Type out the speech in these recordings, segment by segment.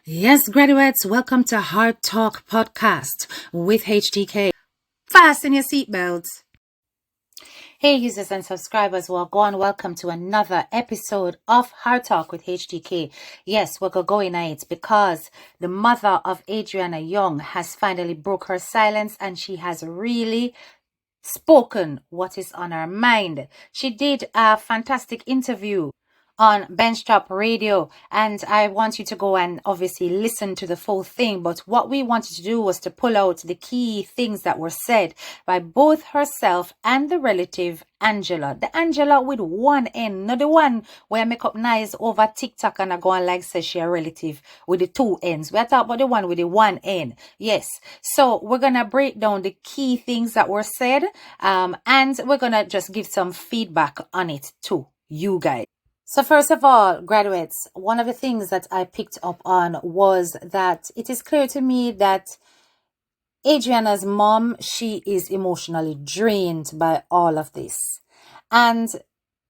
Yes, graduates, welcome to Hard Talk Podcast with HTK. Fasten your seatbelts. Hey, users and subscribers, welcome to another episode of Hard Talk with HTK. Yes, we're going at it because the mother of Adrianna Young has finally broke her silence and she has really spoken what is on her mind. She did a fantastic interview on Benchtop Radio, and I want you to go and obviously listen to the full thing. But what we wanted to do was to pull out the key things that were said by both herself and the relative Angela. The Angela with one N, not the one where I make up nice over TikTok and I go and like say she a relative with the two N's. We're talking about the one with the one N. Yes. So we're gonna break down the key things that were said, and we're gonna just give some feedback on it to you guys. So first of all, graduates, one of the things that I picked up on was that it is clear to me that Adrianna's mom, she is emotionally drained by all of this. And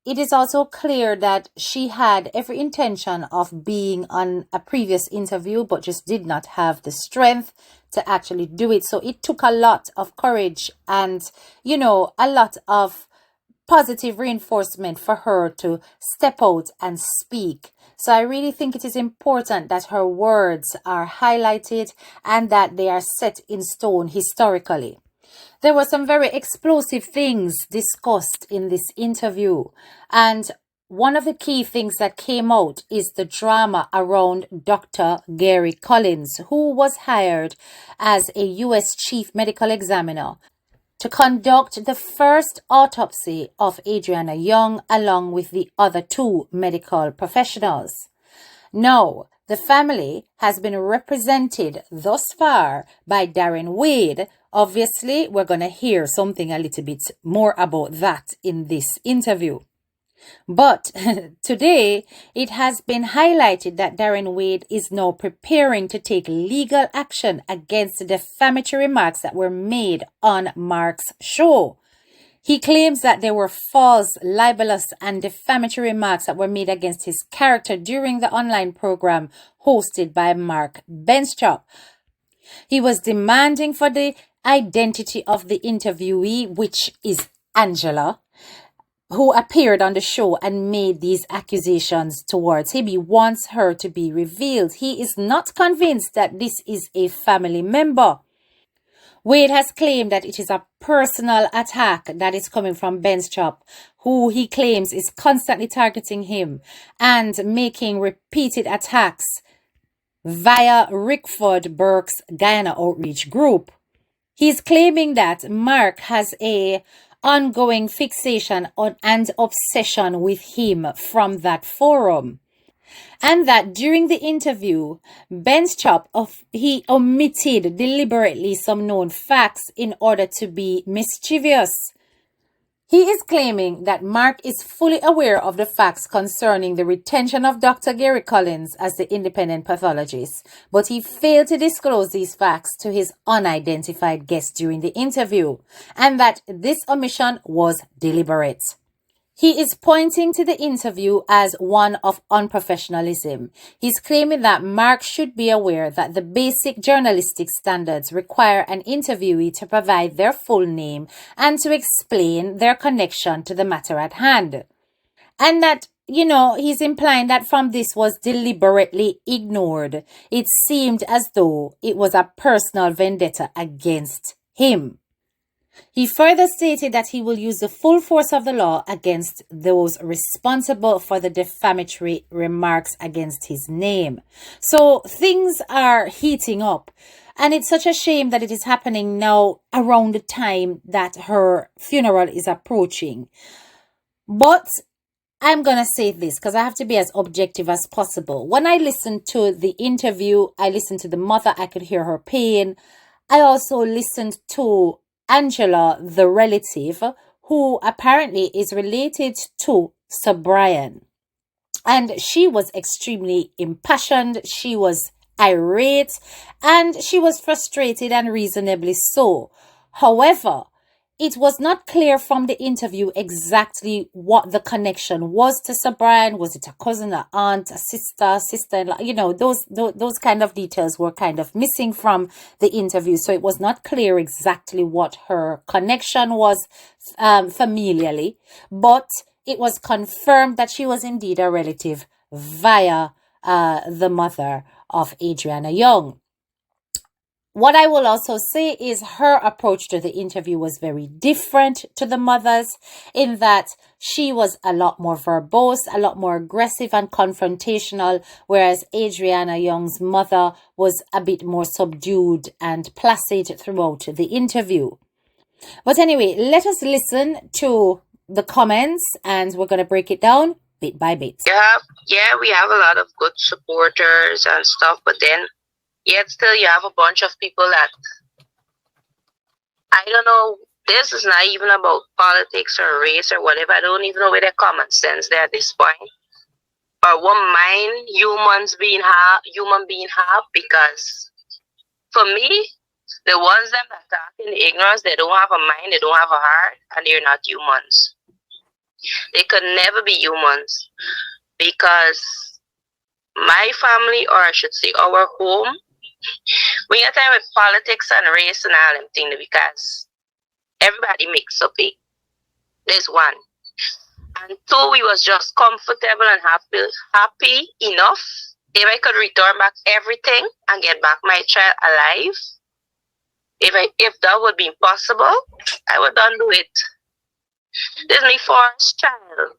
it is also clear that she had every intention of being on a previous interview, but just did not have the strength to actually do it. So it took a lot of courage and, a lot of positive reinforcement for her to step out and speak. So I really think it is important that her words are highlighted and that they are set in stone historically. There were some very explosive things discussed in this interview, and one of the key things that came out is the drama around Dr. Gary Collins, who was hired as a U.S. Chief Medical Examiner to conduct the first autopsy of Adrianna Young along with the other two medical professionals. Now, the family has been represented thus far by Darren Wade. Obviously, we're going to hear something a little bit more about that in this interview. But today, it has been highlighted that Darren Wade is now preparing to take legal action against the defamatory remarks that were made on Mark's show. He claims that there were false, libelous, and defamatory remarks that were made against his character during the online program hosted by Mark Benchtop. He was demanding for the identity of the interviewee, which is Angela, who appeared on the show and made these accusations towards him. He wants her to be revealed. He is not convinced that this is a family member. Wade has claimed that it is a personal attack that is coming from Benchtop, who he claims is constantly targeting him and making repeated attacks via Rickford Burke's Guyana Outreach Group. He's claiming that Mark has a ongoing fixation on and obsession with him from that forum, and that during the interview, Benchtop he omitted deliberately some known facts in order to be mischievous. He is claiming that Mark is fully aware of the facts concerning the retention of Dr. Gary Collins as the independent pathologist, but he failed to disclose these facts to his unidentified guest during the interview, and that this omission was deliberate. He is pointing to the interview as one of unprofessionalism. He's claiming that Mark should be aware that the basic journalistic standards require an interviewee to provide their full name and to explain their connection to the matter at hand. And that, he's implying that from this was deliberately ignored. It seemed as though it was a personal vendetta against him. He further stated that he will use the full force of the law against those responsible for the defamatory remarks against his name. So things are heating up, and it's such a shame that it is happening now around the time that her funeral is approaching. But I'm going to say this because I have to be as objective as possible. When I listened to the interview, I listened to the mother, I could hear her pain. I also listened to Angela, the relative, who apparently is related to Sir Brian. And she was extremely impassioned, she was irate, and she was frustrated, and reasonably so. However, it was not clear from the interview exactly what the connection was to Sir Brian. Was it a cousin, an aunt, a sister-in-law? You know, those kind of details were kind of missing from the interview. So it was not clear exactly what her connection was familially, but it was confirmed that she was indeed a relative via the mother of Adrianna Young. What I will also say is her approach to the interview was very different to the mother's, in that she was a lot more verbose, a lot more aggressive and confrontational, whereas Adrianna Young's mother was a bit more subdued and placid throughout the interview. But anyway, let us listen to the comments and we're going to break it down bit by bit. Yeah, we have a lot of good supporters and stuff, but then yet still you have a bunch of people that, I don't know, this is not even about politics or race or whatever. I don't even know where their common sense there at this point. Or what mind human being have, because for me, the ones that talk in ignorance, they don't have a mind, they don't have a heart, and they're not humans. They could never be humans, because my family, or I should say our home, we got time with politics and race and all them things, because everybody mix up it. There's one. And two, we was just comfortable and happy enough. If I could return back everything and get back my child alive, if that would be possible, I would not do it. This is my first child.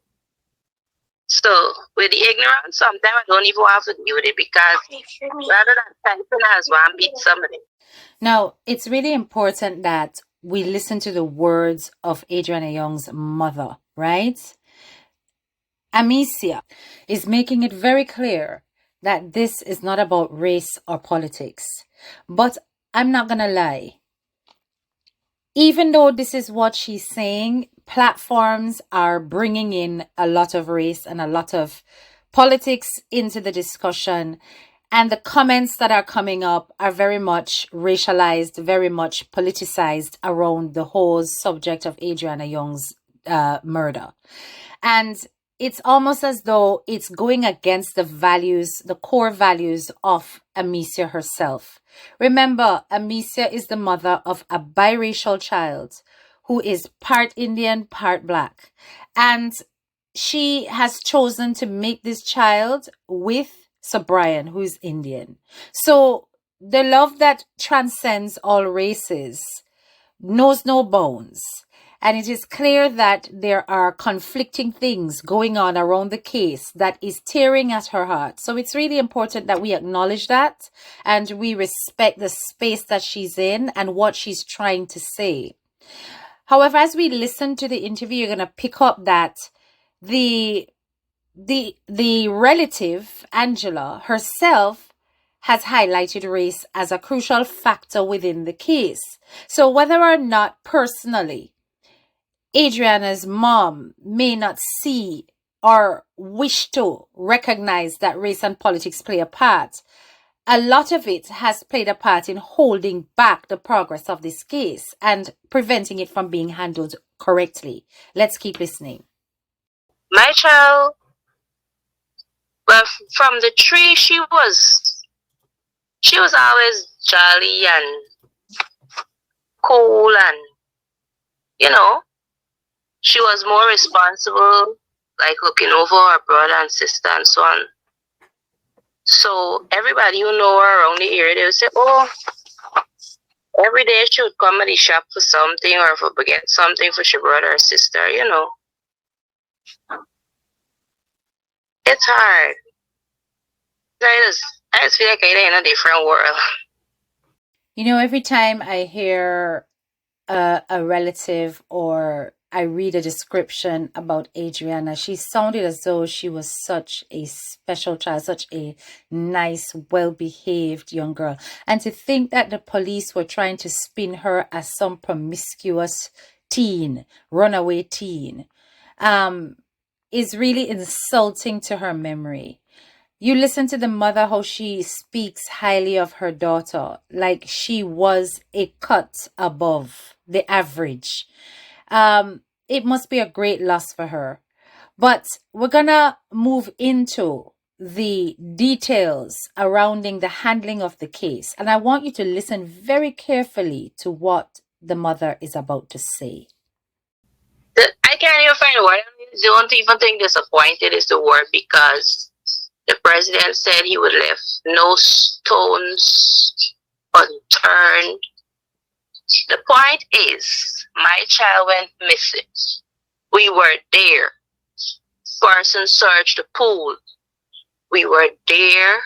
So with the ignorance, sometimes I don't even have to deal with it, because rather than typing as one, beat somebody. Now, it's really important that we listen to the words of Adrianna Young's mother, right? Amicia is making it very clear that this is not about race or politics. But I'm not going to lie. Even though this is what she's saying, platforms are bringing in a lot of race and a lot of politics into the discussion. And the comments that are coming up are very much racialized, very much politicized around the whole subject of Adrianna Young's murder. And it's almost as though it's going against the values, the core values of Amicia herself. Remember, Amicia is the mother of a biracial child who is part Indian, part Black. And she has chosen to make this child with Sir Brian, who is Indian. So the love that transcends all races knows no bounds. And it is clear that there are conflicting things going on around the case that is tearing at her heart. So it's really important that we acknowledge that and we respect the space that she's in and what she's trying to say. However, as we listen to the interview, you're going to pick up that the relative, Angela, herself, has highlighted race as a crucial factor within the case. So whether or not personally Adrianna's mom may not see or wish to recognize that race and politics play a part, a lot of it has played a part in holding back the progress of this case and preventing it from being handled correctly. Let's keep listening. My child, well, from the tree, she was always jolly and cool, and she was more responsible, like looking over her brother and sister and so on. So everybody who know her around the area, they would say, oh, every day she would come to the shop for something, or for get something for her brother or sister, It's hard. I just feel like I'm in a different world. Every time I hear a relative or I read a description about Adrianna, she sounded as though she was such a special child, such a nice, well-behaved young girl. And to think that the police were trying to spin her as some promiscuous teen, runaway teen, is really insulting to her memory. You listen to the mother, how she speaks highly of her daughter, like she was a cut above the average. It must be a great loss for her. But we're gonna move into the details surrounding the handling of the case. And I want you to listen very carefully to what the mother is about to say. I can't even find a word. I don't even think disappointed is the word, because the president said he would leave no stones unturned. The point is, my child went missing. We were there. Person searched the pool. We were there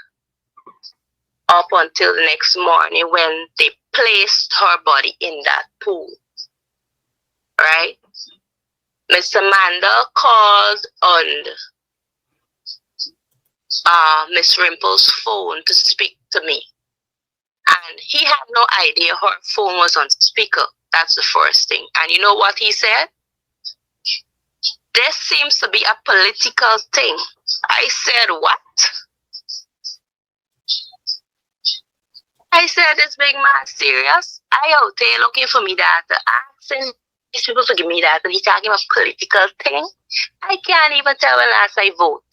up until the next morning when they placed her body in that pool. Right? Mr. Manda called on Miss Rimple's phone to speak to me. And he had no idea her phone was on speaker. That's the first thing. And you know what he said? This seems to be a political thing. I said, what? I said, this big man serious? I out there looking for me data, asking these people to give me data. He's talking about political thing. I can't even tell when last I vote.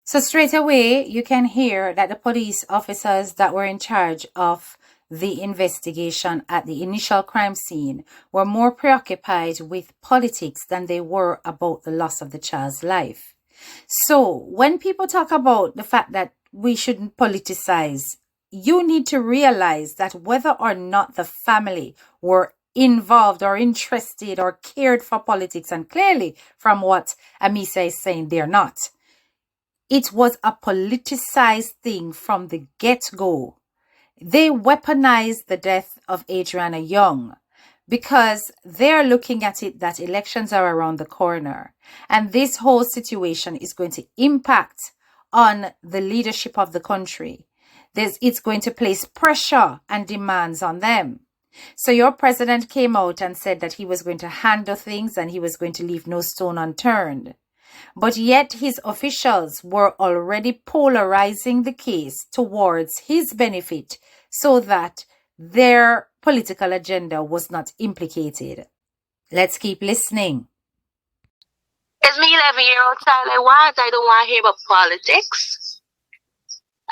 So straight away, you can hear that the police officers that were in charge of the investigation at the initial crime scene were more preoccupied with politics than they were about the loss of the child's life. So when people talk about the fact that we shouldn't politicize, you need to realize that whether or not the family were involved or interested or cared for politics, and clearly from what Amisa is saying, they're not. It was a politicized thing from the get-go. They weaponized the death of Adrianna Young because they're looking at it that elections are around the corner. And this whole situation is going to impact on the leadership of the country. It's going to place pressure and demands on them. So your president came out and said that he was going to handle things and he was going to leave no stone unturned. But yet his officials were already polarizing the case towards his benefit so that their political agenda was not implicated. Let's keep listening. It's me, 11-year-old child. I don't want to hear about politics.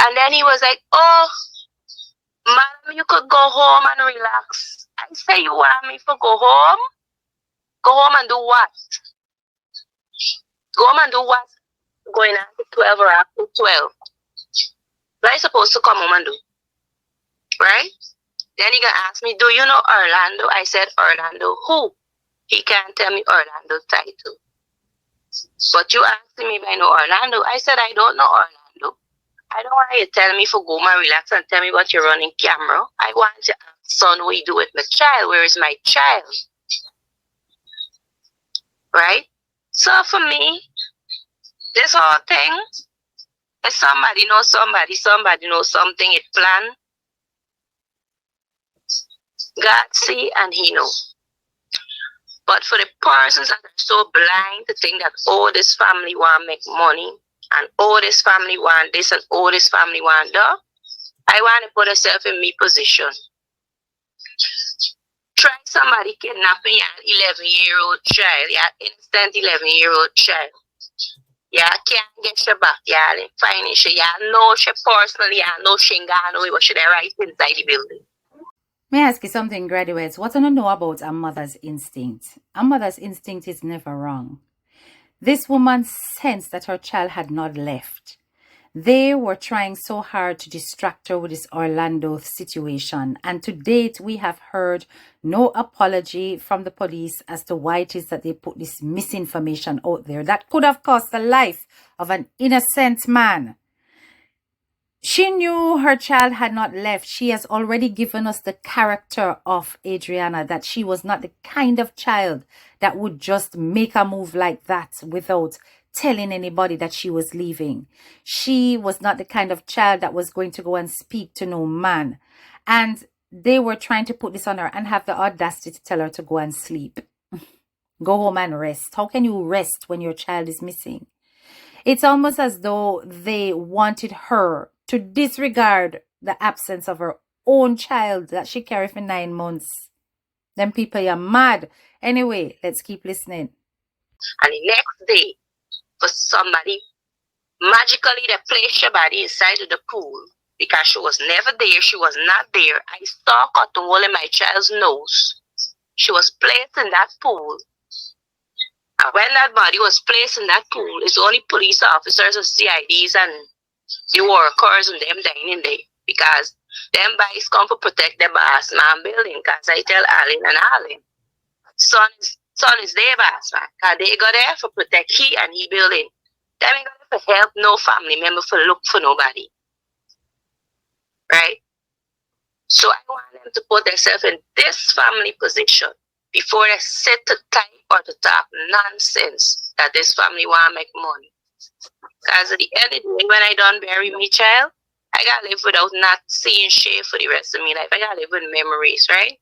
And then he was like, oh, madam, you could go home and relax. I say, you want me to go home? Go home and do what? Go home and do what? Going after 12 or after 12. What are you supposed to come home and do? Right? Then he gonna ask me, do you know Orlando? I said, Orlando who? He can't tell me Orlando title. But you asking me if I know Orlando. I said, I don't know Orlando. I don't want you to tell me for go and relax and tell me what you're running camera. I want to ask son what you do with my child. Where is my child? Right? So for me, this whole thing, if somebody knows somebody, somebody knows something, it planned. God see and he know. But for the persons that are so blind to think that, oh, this family want to make money, and oh, this family want this, and oh, this family want that, I want to put myself in me position. Try somebody kidnapping your 11-year-old child, your innocent 11-year-old child. You can't get your back, you finish it. You know she personally, you know she ain't got no way, but she right inside the building. May I ask you something, graduates? What do you know about a mother's instinct? A mother's instinct is never wrong. This woman sensed that her child had not left. They were trying so hard to distract her with this Orlando situation. And to date, we have heard no apology from the police as to why it is that they put this misinformation out there that could have cost the life of an innocent man. She knew her child had not left. She has already given us the character of Adrianna, that she was not the kind of child that would just make a move like that without telling anybody that she was leaving. She was not the kind of child that was going to go and speak to no man. And they were trying to put this on her and have the audacity to tell her to go and sleep. Go home and rest. How can you rest when your child is missing? It's almost as though they wanted her to disregard the absence of her own child that she carried for 9 months. Them people are mad. Anyway, let's keep listening. And the next day, for somebody, magically they placed your body inside of the pool because she was never there. She was not there. I saw cotton wool in my child's nose. She was placed in that pool. And when that body was placed in that pool, it's only police officers and CIDs and the workers and them dining there because them boys come to protect the boss man building. Because I tell Allen and Allen, son is their boss man. Because they go there for protect he and he building. Them ain't gonna for help no family member for look for nobody. Right? So I want them to put themselves in this family position before they sit to type or to talk nonsense that this family want to make money. Because at the end of the day, when I done bury me child, I gotta live without not seeing shit for the rest of my life. I gotta live with memories, right?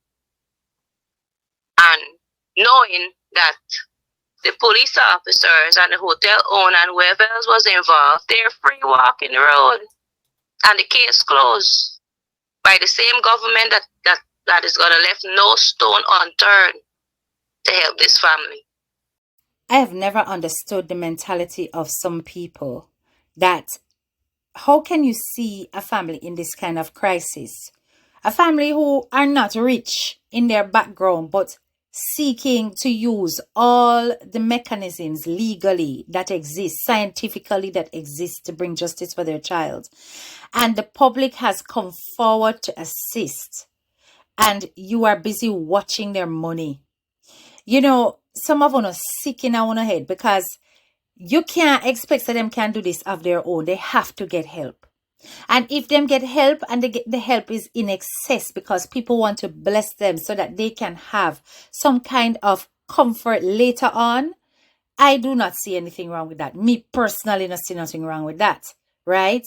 And knowing that the police officers and the hotel owner and whoever else was involved, they're free walking the road. And the case closed by the same government that is gonna left no stone unturned to help this family. I have never understood the mentality of some people that how can you see a family in this kind of crisis? A family who are not rich in their background, but seeking to use all the mechanisms legally that exist, scientifically that exist to bring justice for their child. And the public has come forward to assist. And you are busy watching their money. You know, some of us sick in our head because you can't expect that them can do this of their own. They have to get help. And if them get help and they get the help is in excess because people want to bless them so that they can have some kind of comfort later on, I do not see anything wrong with that. Me personally, not see nothing wrong with that, right?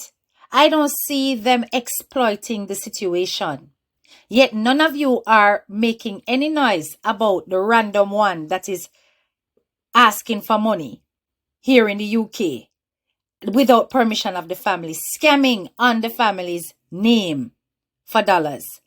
I don't see them exploiting the situation. Yet none of you are making any noise about the random one that is asking for money here in the UK without permission of the family, scamming on the family's name for dollars.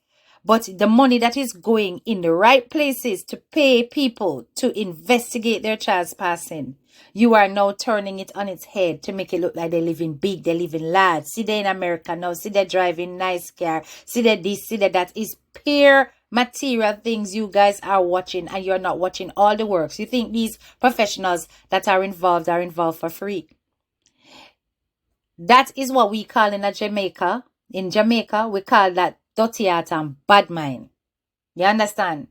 But the money that is going in the right places to pay people to investigate their child's passing, you are now turning it on its head to make it look like they're living big, they're living large. See, they're in America now, see, they're driving nice car, see, that this, see, that is pure material things you guys are watching, and you're not watching all the works. You think these professionals that are involved for free. That is what we call in Jamaica. In Jamaica, we call that dirty heart and bad mind. You understand?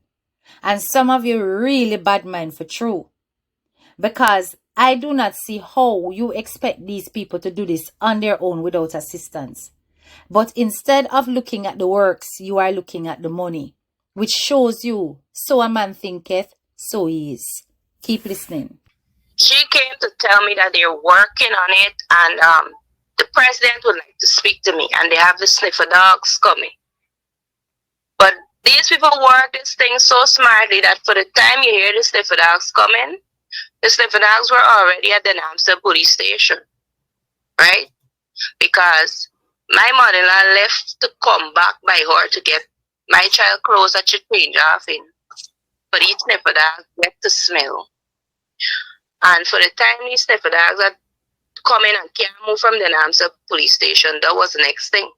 And some of you really bad mind for true. Because I do not see how you expect these people to do this on their own without assistance. But instead of looking at the works, you are looking at the money, which shows you, so a man thinketh, so he is. Keep listening. She came to tell me that they're working on it, and the president would like to speak to me, and they have the sniffer dogs coming. But these people work this thing so smartly that for the time you hear the sniffer dogs coming, the sniffer dogs were already at the Namsa police station, right? Because my mother-in-law left to come back by her to get my child clothes that she changed off in. For these sniffer dogs get to smell. And for the time these sniffer dogs are coming and can't move from the Namsa police station, that was the next thing.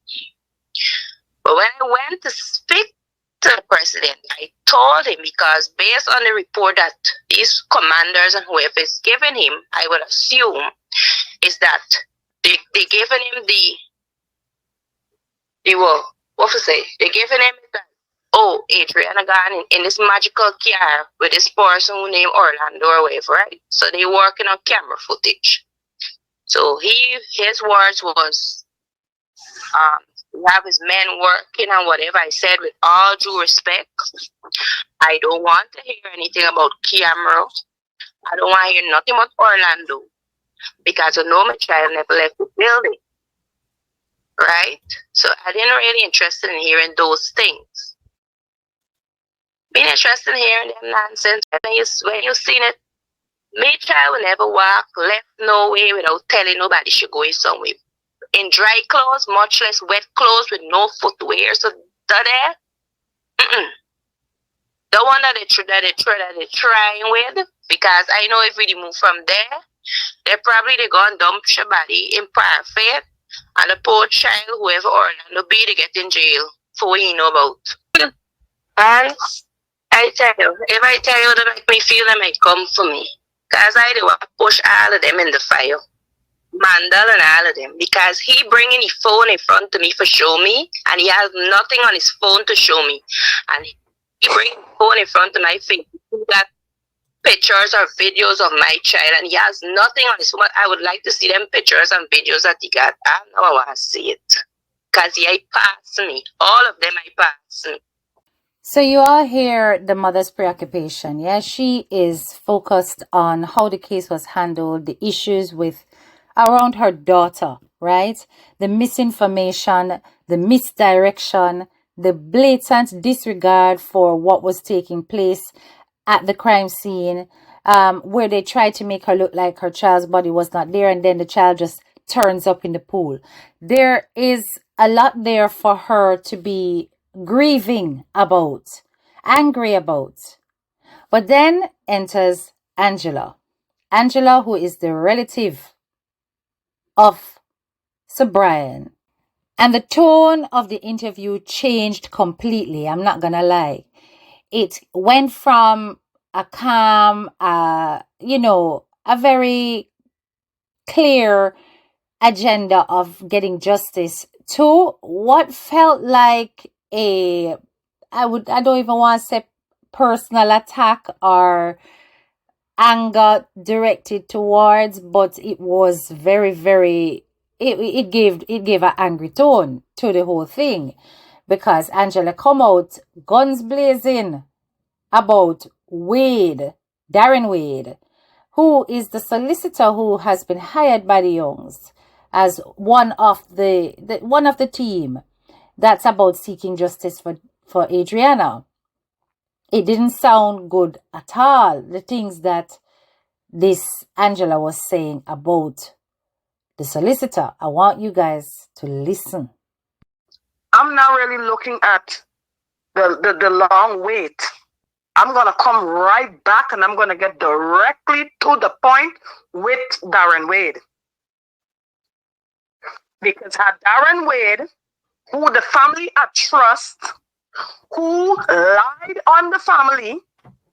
But when I went to speak to the president, I told him, because based on the report that these commanders and whoever is giving him, I would assume, is that they giving him they're giving him that, oh, Adrianna gone in this magical car with this person who named Orlando or whatever, right? So they working on camera footage. So his words was, we have his men working on whatever. I said, with all due respect, I don't want to hear anything about camera. I don't want to hear nothing about Orlando, because I know my child never left the building, right? So I didn't really interested in hearing those things. Being interested in hearing them nonsense when you seen it, My child will never walk left no way without telling nobody she going somewhere. In dry clothes, much less wet clothes with no footwear. So that there, the one that they're trying with, because I know if we move from there, they gonna dump your body in perfect, and the poor child, whoever Orlando be, to get in jail for what you know about. And I tell you, if I tell you they make me feel, they might come for me. Because I do push all of them in the fire. Mandel and all of them. Because he bringing his phone in front of me for show me, and he has nothing on his phone to show me. And he bringing his phone in front of my face. He got pictures or videos of my child, and he has nothing on his phone. I would like to see them pictures and videos that he got. I know I want to see it. Because he passed me. All of them I passed me. So you all hear the mother's preoccupation. Yeah, she is focused on how the case was handled, the issues with around her daughter, right? The misinformation, the misdirection, the blatant disregard for what was taking place at the crime scene, where they tried to make her look like her child's body was not there, and then the child just turns up in the pool. There is a lot there for her to be grieving about, angry about. But then enters Angela. Angela, who is the relative of Sir Brian. And the tone of the interview changed completely. I'm not going to lie. It went from a calm, a very clear agenda of getting justice to what felt like I don't even want to say personal attack or anger directed towards, but it was very, very, it gave an angry tone to the whole thing, because Angela come out guns blazing about Darren Wade, who is the solicitor who has been hired by the Younge'S as one of the team that's about seeking justice for Adrianna. It didn't sound good at all, the things that this Angela was saying about the solicitor. I want you guys to listen. I'm not really looking at the long wait. I'm going to come right back, and I'm going to get directly to the point with Darren Wade. Because had Darren Wade, who the family at trust, who lied on the family,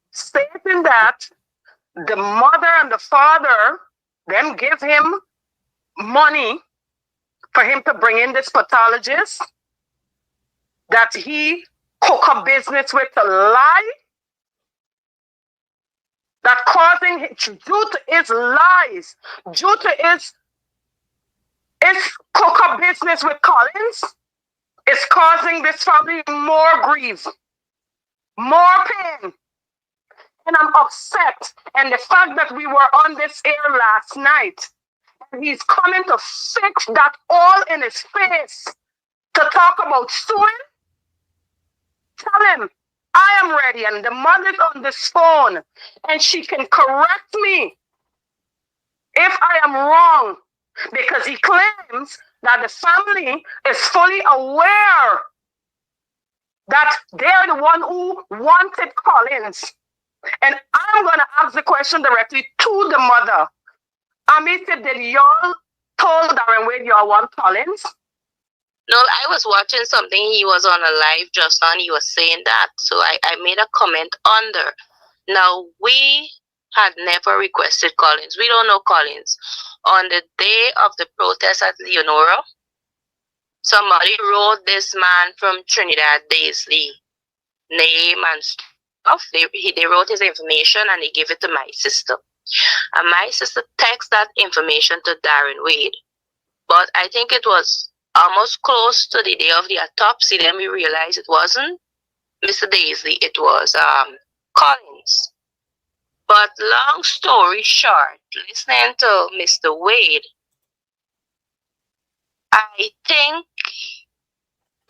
stating that the mother and the father then give him money for him to bring in this pathologist, that he hook up business with to lie, that causing, due to his lies, due to his cook up business with Collins, is causing this family more grief, more pain. And I'm upset. And the fact that we were on this air last night, and he's coming to fix that all in his face to talk about suing, tell him I am ready, and the mother's on this phone, and she can correct me if I am wrong, because he claims that the family is fully aware that they're the one who wanted Collins. And I'm going to ask the question directly to the mother. Amita, did y'all told Darren Wade y'all want Collins? No, I was watching something. He was on a live just now, and he was saying that. So I made a comment under. Now, we had never requested Collins. We don't know Collins. On the day of the protest at Leonora, somebody wrote this man from Trinidad Daisley name and stuff. They wrote his information, and they gave it to my sister. And my sister texted that information to Darren Wade. But I think it was almost close to the day of the autopsy. Then we realized it wasn't Mr. Daisley, it was Collins. But long story short, listening to Mr. Wade, I think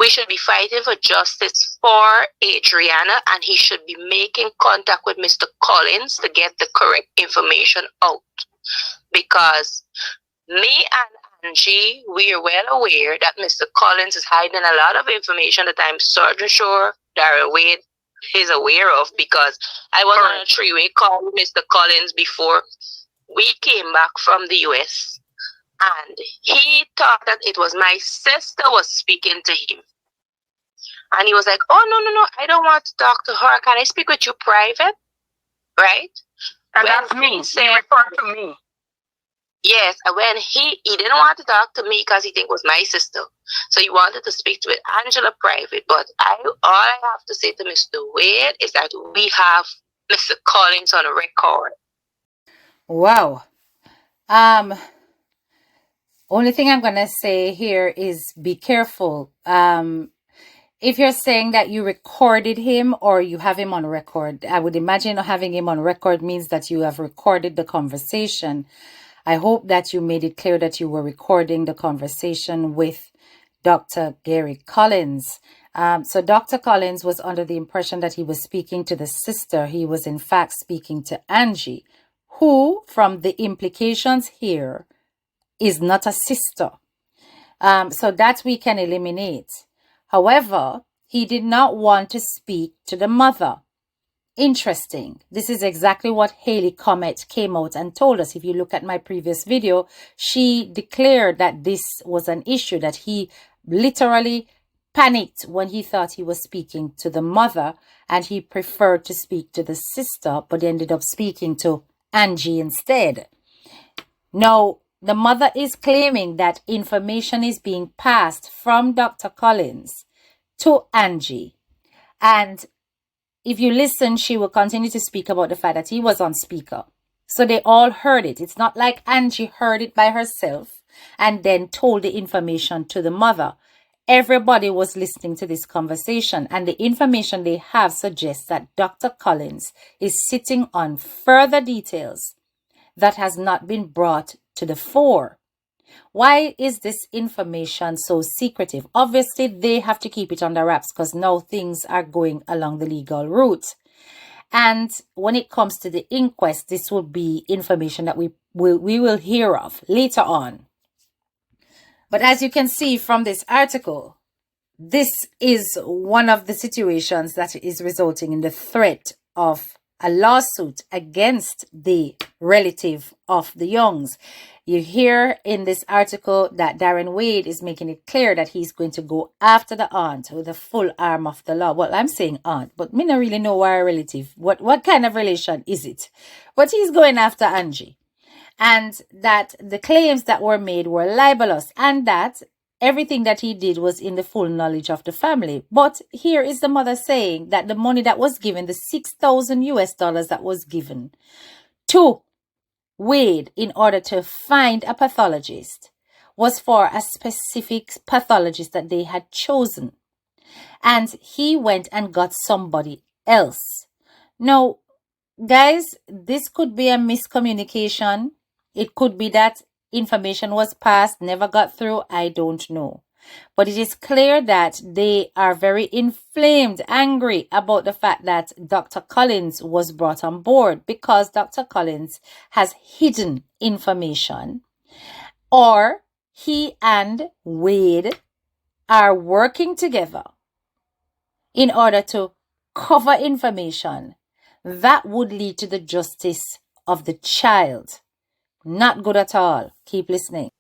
we should be fighting for justice for Adrianna, and he should be making contact with Mr. Collins to get the correct information out. Because me and Angie, we are well aware that Mr. Collins is hiding a lot of information that I'm certain sure Darren Wade is aware of, because I was on a three-way call with Mr. Collins before we came back from the US, and he thought that it was my sister was speaking to him. And he was like, oh, no, I don't want to talk to her. Can I speak with you private? Right? And that's me. He referred to me. Yes, and when he didn't want to talk to me because he think it was my sister. So he wanted to speak with Angela private. But all I have to say to Mr. Wade is that we have Mr. Collins on a record. Wow. Only thing I'm gonna say here is be careful. If you're saying that you recorded him or you have him on record, I would imagine having him on record means that you have recorded the conversation. I hope that you made it clear that you were recording the conversation with Dr. Gary Collins. So Dr. Collins was under the impression that he was speaking to the sister. He was in fact speaking to Angie, who, from the implications here, is not a sister. So that we can eliminate. However, he did not want to speak to the mother. Interesting. This is exactly what Haley Comet came out and told us. If you look at my previous video, she declared that this was an issue, that he literally panicked when he thought he was speaking to the mother, and he preferred to speak to the sister, but ended up speaking to Angie instead. Now, the mother is claiming that information is being passed from Dr. Collins to Angie. And if you listen, she will continue to speak about the fact that he was on speaker. So they all heard it. It's not like Angie heard it by herself and then told the information to the mother. Everybody was listening to this conversation, and the information they have suggests that Dr. Collins is sitting on further details that has not been brought to the fore. Why is this information so secretive? Obviously, they have to keep it under wraps because now things are going along the legal route. And when it comes to the inquest, this will be information that we will hear of later on. But as you can see from this article, this is one of the situations that is resulting in the threat of a lawsuit against the relative of the Younge'S. You hear in this article that Darren Wade is making it clear that he's going to go after the aunt with the full arm of the law. Well, I'm saying aunt, but me not really know why a relative. What kind of relation is it? But he's going after Angie. And that the claims that were made were libelous, and that everything that he did was in the full knowledge of the family. But here is the mother saying that the money that was given, the $6,000 that was given to Wade in order to find a pathologist, was for a specific pathologist that they had chosen. And he went and got somebody else. Now, guys, this could be a miscommunication. It could be that information was passed, never got through. I don't know. But it is clear that they are very inflamed, angry about the fact that Dr. Collins was brought on board, because Dr. Collins has hidden information, or he and Wade are working together in order to cover information that would lead to the justice of the child. Not good at all. Keep listening.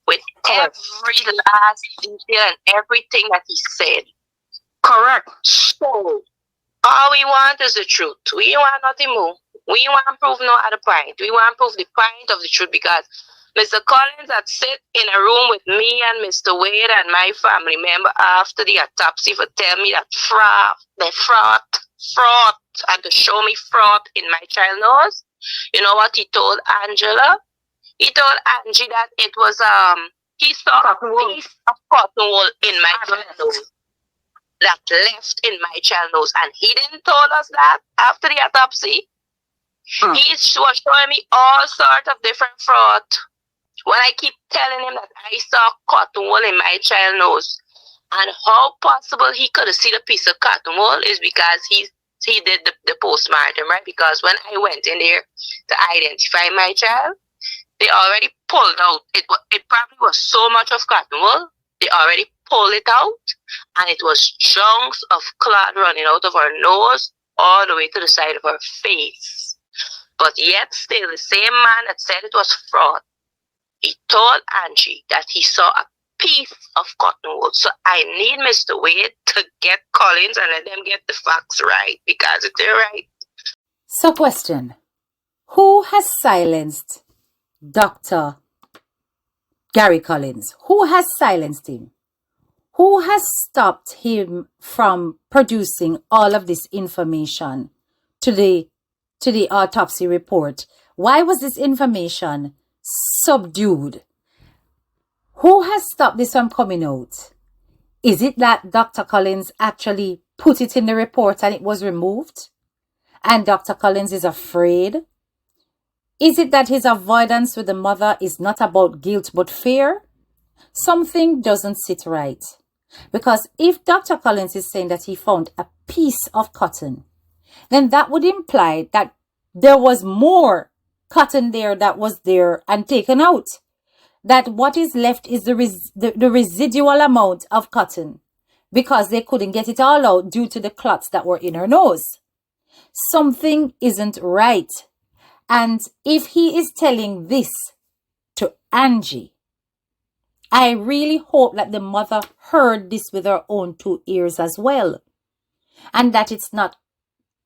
With every last detail and everything that he said. Correct. So, all we want is the truth. We want nothing more. We want to prove no other point. We want to prove the point of the truth, because Mr. Collins had sit in a room with me and Mr. Wade and my family member after the autopsy for tell me that fraud, and to show me fraud in my child nose. You know what he told Angela? He told Angie that it was he saw a piece of cotton wool in my child nose that left in my child nose, and he didn't told us that after the autopsy. He was showing me all sorts of different fraud. When I keep telling him that I saw cotton wool in my child nose, And how possible he could have seen a piece of cotton wool is because he did the postmortem, right? Because when I went in there to identify my child, they already pulled out. It probably was so much of cotton wool. They already pulled it out, and it was chunks of clot running out of her nose all the way to the side of her face. But yet still, the same man that said it was fraud, he told Angie that he saw a piece of cotton wool. So I need Mr. Wade to get Collins and let them get the facts right, because if they're right. So question, who has silenced Dr. Gary Collins? Who has silenced him? Who has stopped him from producing all of this information to the autopsy report? Why was this information subdued? Who has stopped this from coming out? Is it that Dr. Collins actually put it in the report and it was removed? And Dr. Collins is afraid? Is it that his avoidance with the mother is not about guilt but fear? Something doesn't sit right. Because if Dr. Collins is saying that he found a piece of cotton, then that would imply that there was more cotton there that was there and taken out. That what is left is the residual amount of cotton, because they couldn't get it all out due to the clots that were in her nose. Something isn't right. And if he is telling this to Angie, I really hope that the mother heard this with her own 2 ears as well. And that it's not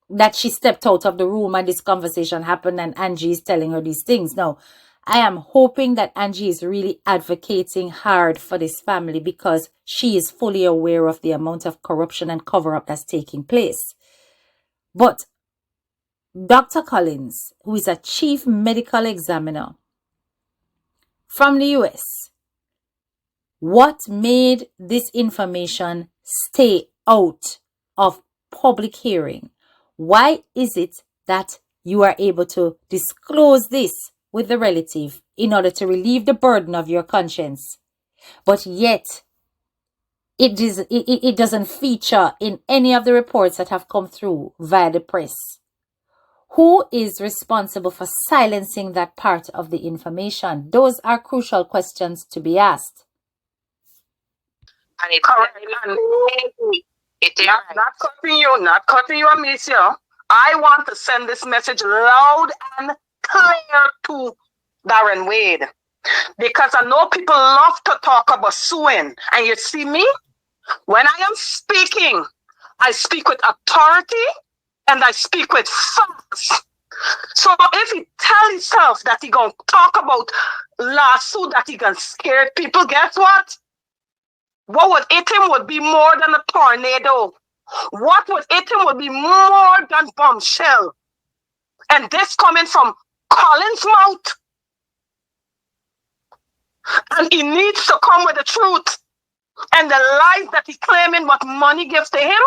that she stepped out of the room and this conversation happened and Angie is telling her these things. No, I am hoping that Angie is really advocating hard for this family, because she is fully aware of the amount of corruption and cover-up that's taking place. But Dr. Collins, who is a chief medical examiner from the US, what made this information stay out of public hearing? Why is it that you are able to disclose this with the relative in order to relieve the burden of your conscience, but yet it doesn't feature in any of the reports that have come through via the press? Who is responsible for silencing that part of the information? Those are crucial questions to be asked. And it's Correct. Not cutting you, Amicia. I want to send this message loud and clear to Darren Wade, because I know people love to talk about suing. And you see me, when I am speaking, I speak with authority and I speak with facts. So if he tell himself that he gonna talk about lawsuit that he can scare people, guess what? What would hit him would be more than a tornado. What would hit him would be more than bombshell. And this coming from Collins' mouth. And he needs to come with the truth. And the lies that he claiming what money gives to him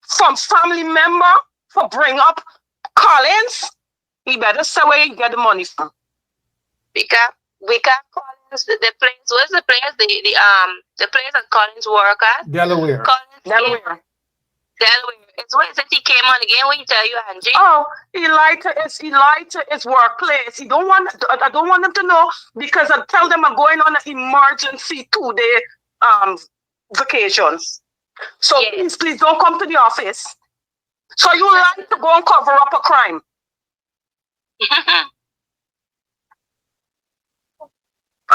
from family member for bring up Collins, he better say where he get the money from. We got Collins, the place. What's the place? The place that Collins work at? Delaware. Delaware. It's what is it he came on again when he tell you, Angie? Oh, he lied to his workplace. I don't want them to know, because I tell them I'm going on an emergency 2-day vacations. So yes, please don't come to the office. So you like to go and cover up a crime.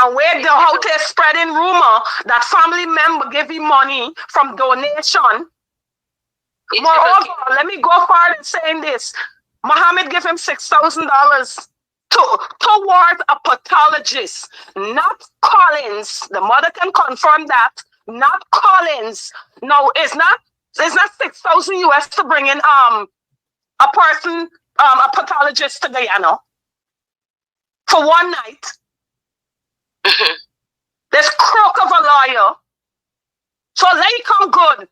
And where the hotel spreading rumor that family member give him money from donation. Moreover, let me go far in saying this. Muhammad gave him $6,000 towards a pathologist, not Collins. The mother can confirm that. Not Collins. No, it's not 6,000 US to bring in a person, a pathologist to Guyana for one night. This crook of a lawyer. So let it come good.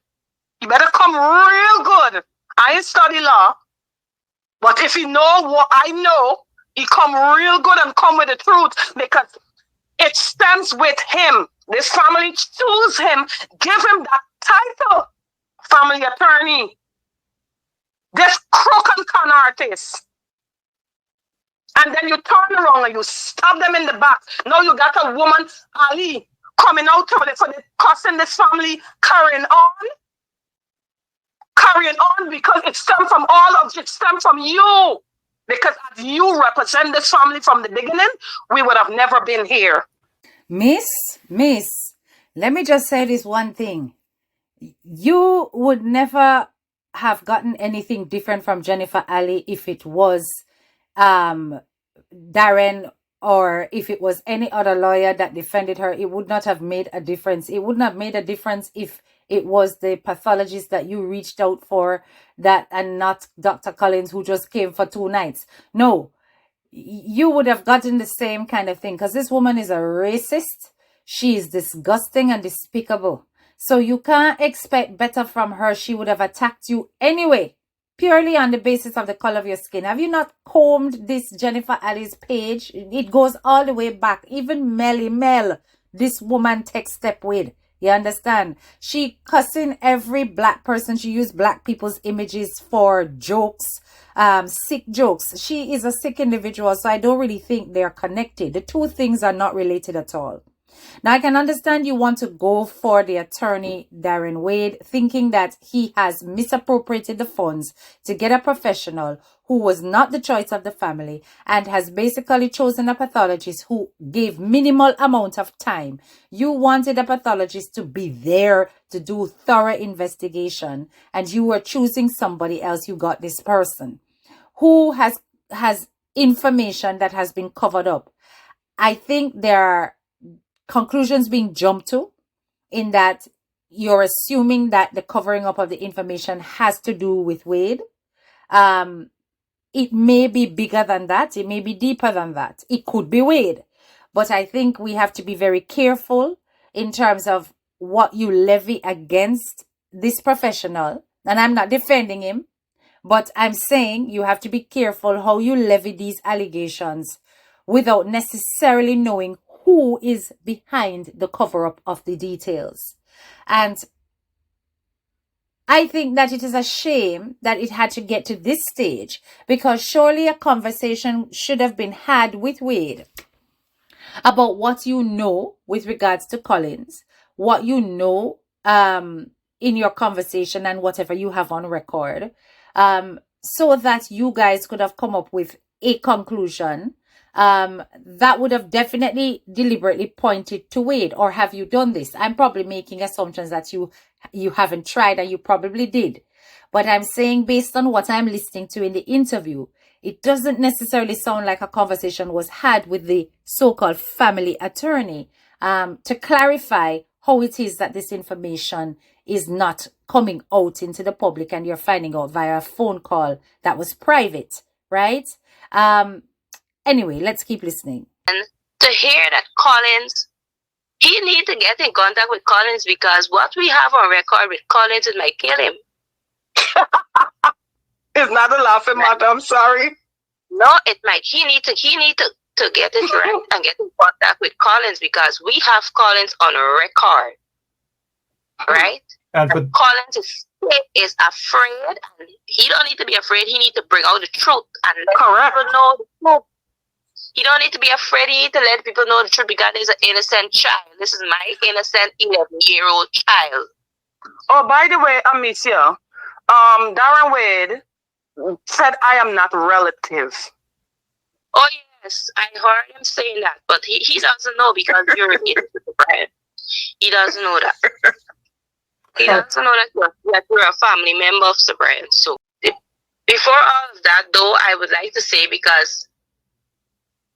You better come real good. I ain't study law. But if you know what I know, he come real good and come with the truth, because it stands with him. This family choose him, give him that title, family attorney. This crook and con artist. And then you turn around and you stab them in the back. Now you got a woman, Ali, coming out for the cussing this family, carrying on because it stemmed from it stemmed from you. Because as you represent this family from the beginning, we would have never been here. Miss, let me just say this one thing. You would never have gotten anything different from Jennifer Ali if it was Darren or if it was any other lawyer that defended her. It would not have made a difference. It wouldn't have made a difference if it was the pathologist that you reached out for that and not Dr. Collins, who just came for 2 nights. No, you would have gotten the same kind of thing because this woman is a racist. She is disgusting and despicable. So you can't expect better from her. She would have attacked you anyway, purely on the basis of the color of your skin. Have you not combed this Jennifer Ali's page? It goes all the way back. Even Melly Mel, this woman takes step with. You understand? She cussing every black person. She used black people's images for jokes, sick jokes. She is a sick individual, so I don't really think they're connected. The two things are not related at all. Now, I can understand you want to go for the attorney, Darren Wade, thinking that he has misappropriated the funds to get a professional who was not the choice of the family and has basically chosen a pathologist who gave minimal amount of time. You wanted a pathologist to be there to do thorough investigation, and you were choosing somebody else. You got this person who has information that has been covered up. I think there are conclusions being jumped to in that you're assuming that the covering up of the information has to do with Wade. It may be bigger than that. It may be deeper than that. It could be Wade. But I think we have to be very careful in terms of what you levy against this professional. And I'm not defending him, but I'm saying you have to be careful how you levy these allegations without necessarily knowing who is behind the cover-up of the details. And I think that it is a shame that it had to get to this stage, because surely a conversation should have been had with Wade about what you know with regards to Collins, what you know in your conversation and whatever you have on record, so that you guys could have come up with a conclusion that would have definitely deliberately pointed to Wade. Or have you done this? I'm probably making assumptions that you haven't tried, and you probably did. But I'm saying, based on what I'm listening to in the interview, it doesn't necessarily sound like a conversation was had with the so-called family attorney to clarify how it is that this information is not coming out into the public and you're finding out via a phone call that was private, right? Anyway, let's keep listening. And to hear that Collins, he need to get in contact with Collins, because what we have on record with Collins, it might kill him. It's not a laughing matter, I'm sorry. No, it might. He need to get it right and get in contact with Collins, because we have Collins on record, right? And but Collins is afraid, and he don't need to be afraid. He need to bring out the truth and let Correct. people know the truth. He don't need to be afraid. He need to let people know the truth, because he's an innocent child. This is my innocent 11-year-old child. Oh, by the way, Amicia, Darren Wade said I am not relative. Oh yes, I heard him saying that, but he doesn't know, because you're right. He doesn't know that. He doesn't know that you're a family member of Sir Brian. So before all of that, though, I would like to say, because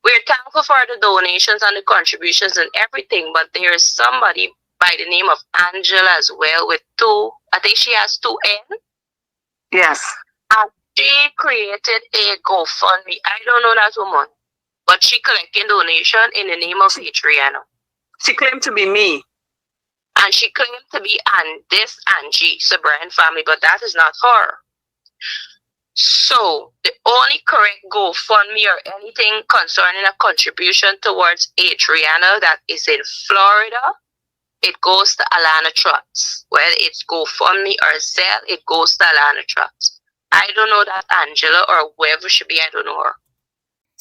we're thankful for the donations and the contributions and everything, but there is somebody by the name of Angela as well with 2, I think she has 2 N. Yes. And she created a GoFundMe. I don't know that woman, but she collected donation in the name of Adrianna. She claimed to be me. And she claimed to be Angie, Sir Brian family, but that is not her. So the only correct GoFundMe or anything concerning a contribution towards Adrianna that is in Florida it goes to Alana Trotz. Whether it's GoFundMe or Zelle, it goes to Alana Trotz. I don't know that Angela or whoever should be, I don't know her.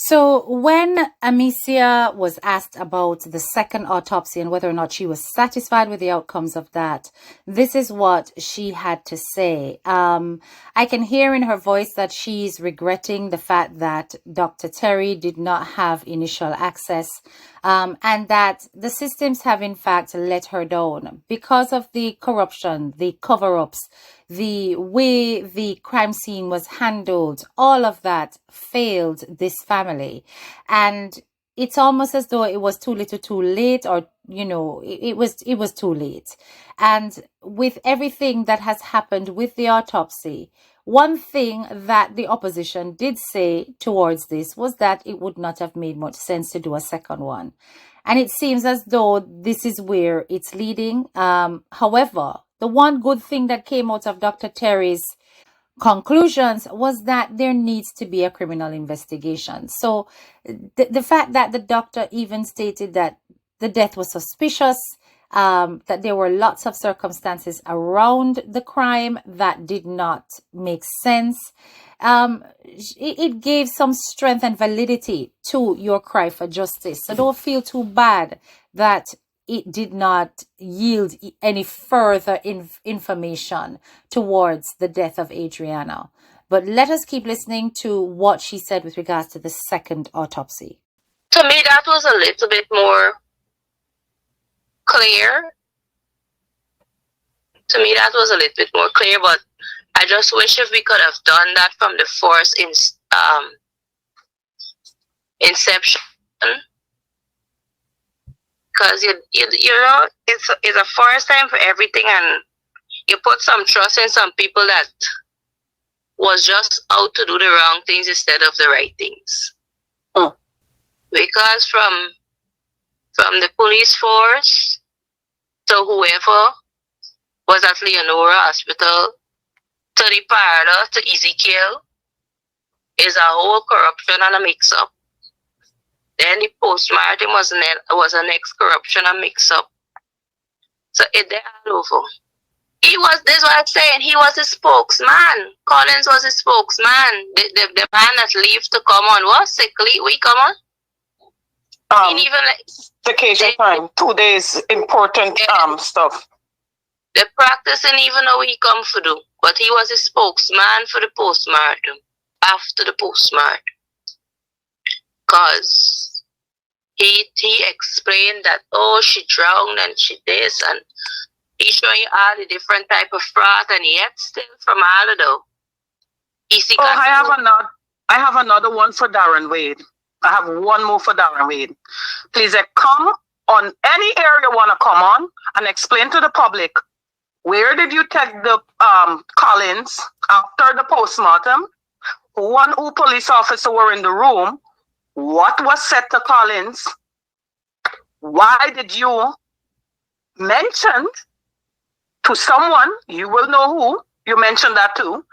So when Amicia was asked about the second autopsy and whether or not she was satisfied with the outcomes of that, this is what she had to say. I can hear in her voice that she's regretting the fact that Dr. Terry did not have initial access, and that the systems have in fact let her down because of the corruption, the cover-ups, the way the crime scene was handled. All of that failed this family, and it's almost as though it was too little too late, or it was too late. And with everything that has happened with the autopsy, one thing that the opposition did say towards this was that it would not have made much sense to do a second one, and it seems as though this is where it's leading. However, the one good thing that came out of Dr. Terry's conclusions was that there needs to be a criminal investigation. So the fact that the doctor even stated that the death was suspicious, that there were lots of circumstances around the crime that did not make sense, it gave some strength and validity to your cry for justice. So don't feel too bad that it did not yield any further information towards the death of Adrianna. But let us keep listening to what she said with regards to the second autopsy. To me, that was a little bit more clear. To me, that was a little bit more clear, but I just wish if we could have done that from the first inception. Because you know it's a first time for everything, and you put some trust in some people that was just out to do the wrong things instead of the right things. Because from the police force to whoever was at Leonora Hospital to the parlor to Ezekiel is a whole corruption and a mix-up. Then the postmortem was a next corruption and mix-up. So it there all over. This is what I'm saying, he was a spokesman. Collins was a spokesman. The man that leave to come on was sickly. We come on. Vacation time, 2 days, important stuff. The practice and even though he come for do, but he was a spokesman for the postmortem, after the postmortem. Because he explained that, oh, she drowned and she this, and he showing you all the different type of fraud, and yet still from all of them. I have another one for Darren Wade. I have one more for Darren Wade. Please come on any area you want to come on and explain to the public, where did you take the Collins after the postmortem? Who police officer were in the room? What was said to Collins? Why did you mention to someone, you will know who, you mentioned that too,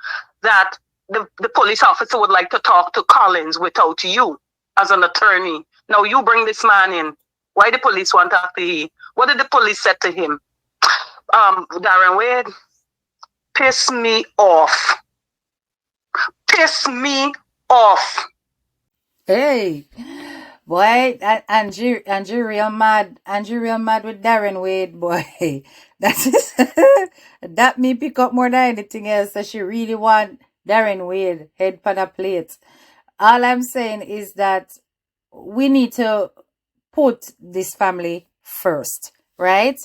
that the police officer would like to talk to Collins without you as an attorney. Now you bring this man in. Why the police want to talk to him? What did the police say to him? Darren Wade, piss me off. Piss me off. Hey, boy, Andrew real mad. Andrew real mad with Darren Wade, boy. That me pick up more than anything else. So she really want Darren Wade head pan a plate. All I'm saying is that we need to put this family first, right?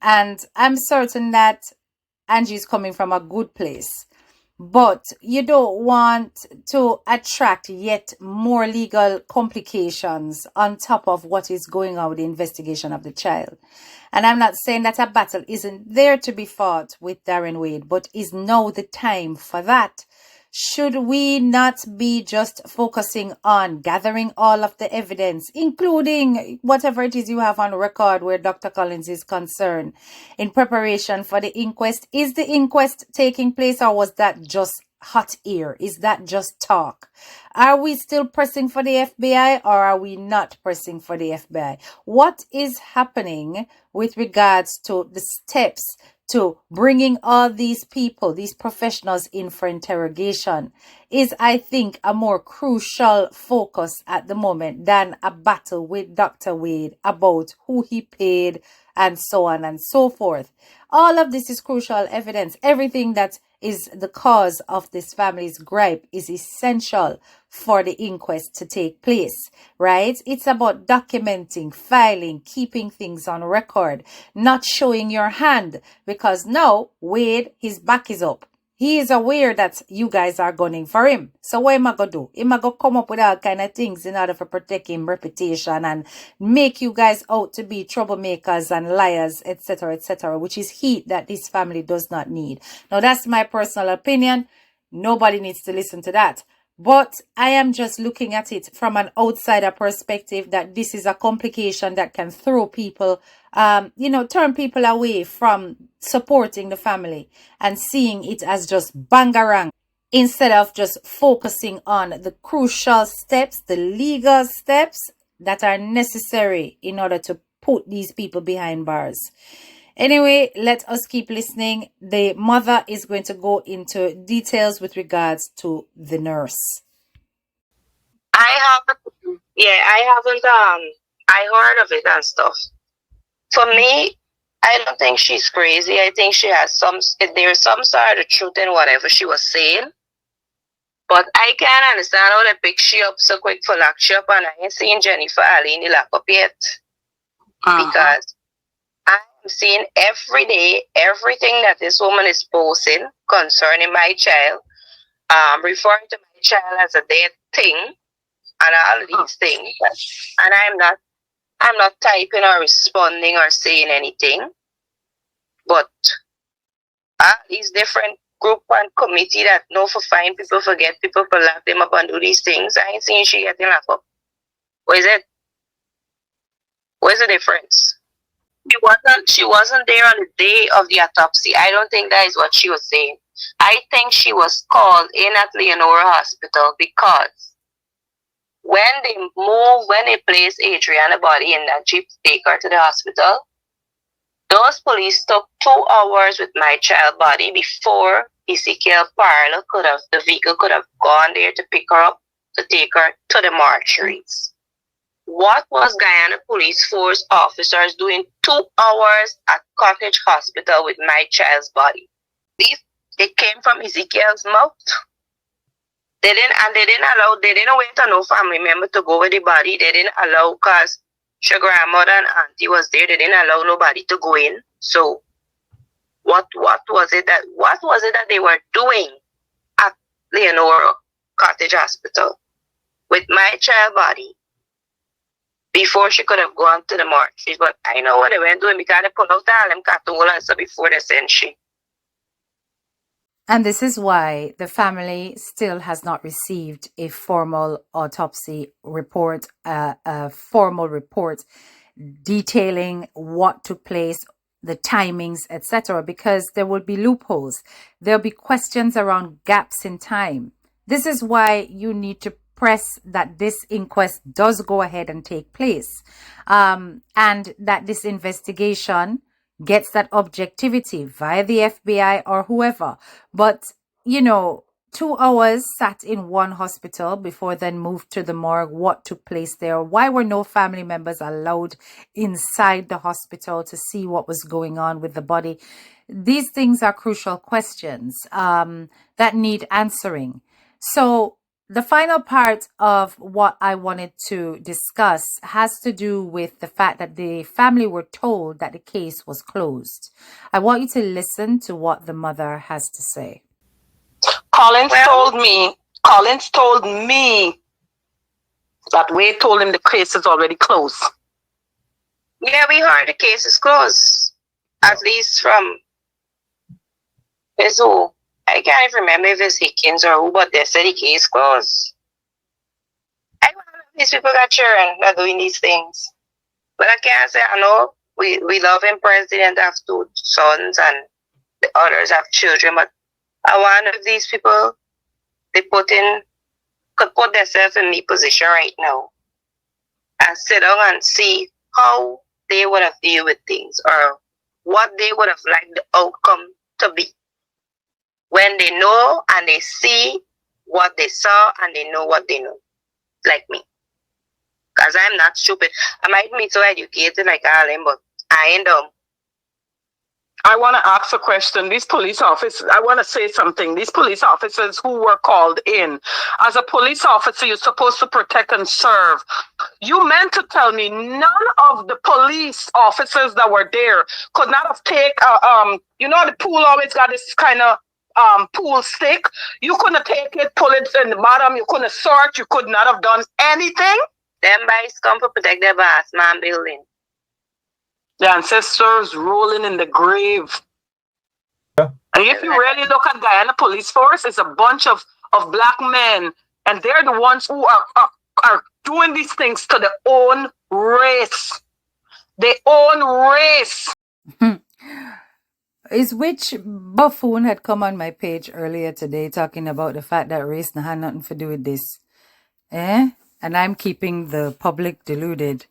And I'm certain that Angie's coming from a good place. But you don't want to attract yet more legal complications on top of what is going on with the investigation of the child. And I'm not saying that a battle isn't there to be fought with Darren Wade, but is now the time for that? Should we not be just focusing on gathering all of the evidence, including whatever it is you have on record where Dr. Collins is concerned, in preparation for the inquest? Is the inquest taking place, or was that just hot air? Is that just talk? Are we still pressing for the FBI or are we not pressing for the FBI? What is happening with regards to the steps to bringing all these people, these professionals in for interrogation is, I think, a more crucial focus at the moment than a battle with Dr. Wade about who he paid and so on and so forth. All of this is crucial evidence. Everything that is the cause of this family's gripe is essential for the inquest to take place, right? It's about documenting, filing, keeping things on record, not showing your hand, because now Wade, his back is up. He is aware that you guys are gunning for him. So what am I going to do? Am I going to come up with all kind of things in order to protect his reputation and make you guys out to be troublemakers and liars, etc., which is heat that this family does not need. Now, that's my personal opinion. Nobody needs to listen to that. But I am just looking at it from an outsider perspective that this is a complication that can throw people, turn people away from supporting the family and seeing it as just bangarang instead of just focusing on the crucial steps, the legal steps that are necessary in order to put these people behind bars. Anyway, let us keep listening. The mother is going to go into details with regards to the nurse. I heard of it and stuff. For me, I don't think she's crazy. I think she has there's some sort of truth in whatever she was saying. But I can't understand how they pick she up so quick for lock she up, and I ain't seen Jennifer Alini lock up yet. Because I'm seeing every day everything that this woman is posting concerning my child, referring to my child as a dead thing and all these things. And I'm not typing or responding or saying anything. But these different group and committee that know for fine people, forget people, for lock them up and do these things, I ain't seeing she getting locked up. What is it? Where's the difference? She wasn't there on the day of the autopsy. I don't think that is what she was saying. I think she was called in at Leonora Hospital because when they placed Adrianna's body in that jeep to take her to the hospital, those police took 2 hours with my child body before Ezekiel Parler the vehicle could have gone there to pick her up to take her to the mortuaries. What was Guyana Police Force officers doing 2 hours at Cottage Hospital with my child's body? They came from Ezekiel's mouth. They didn't wait for no family member to go with the body. They didn't allow, because your grandmother and auntie was there. They didn't allow nobody to go in. So what was it that they were doing at Leonora Cottage Hospital with my child body before she could have gone to the mortuary? But I know what they were doing, because they pulled out all them cartoons and stuff before they sent she. And this is why the family still has not received a formal autopsy report, a formal report detailing what took place, the timings, etc., because there will be loopholes. There'll be questions around gaps in time. This is why you need to press that this inquest does go ahead and take place, and that this investigation gets that objectivity via the FBI or whoever. But, 2 hours sat in one hospital before then moved to the morgue. What took place there? Why were no family members allowed inside the hospital to see what was going on with the body? These things are crucial questions that need answering. So the final part of what I wanted to discuss has to do with the fact that the family were told that the case was closed. I want you to listen to what the mother has to say. Collins told me that Wade told him the case is already closed. Yeah, we heard the case is closed. At least from who? I can't even remember if it's Hickens or who, but they said the case closed. I don't know if these people got children that are doing these things. But I can't say, I know we love him, president have 2 sons and the others have children, but I wonder if these people they could put themselves in my position right now and sit down and see how they would have dealt with things or what they would have liked the outcome to be when they know and they see what they saw and they know what they know, like me. Because I'm not stupid. I might be so educated like Alan, but I ain't dumb. I want to ask a question. These police officers, I want to say something. These police officers who were called in, as a police officer, you're supposed to protect and serve. You meant to tell me none of the police officers that were there could not have taken, you know, the pool always got this kind of pool stick. You couldn't take it, pull it in the bottom. You couldn't search. You could not have done anything. Them boys come to protect their boss man building. The ancestors rolling in the grave. Yeah. And if you really look at Guyana Police Force, it's a bunch of black men, and they're the ones who are doing these things to their own race. Their own race. Is which buffoon had come on my page earlier today talking about the fact that race had nothing to do with this. And I'm keeping the public deluded.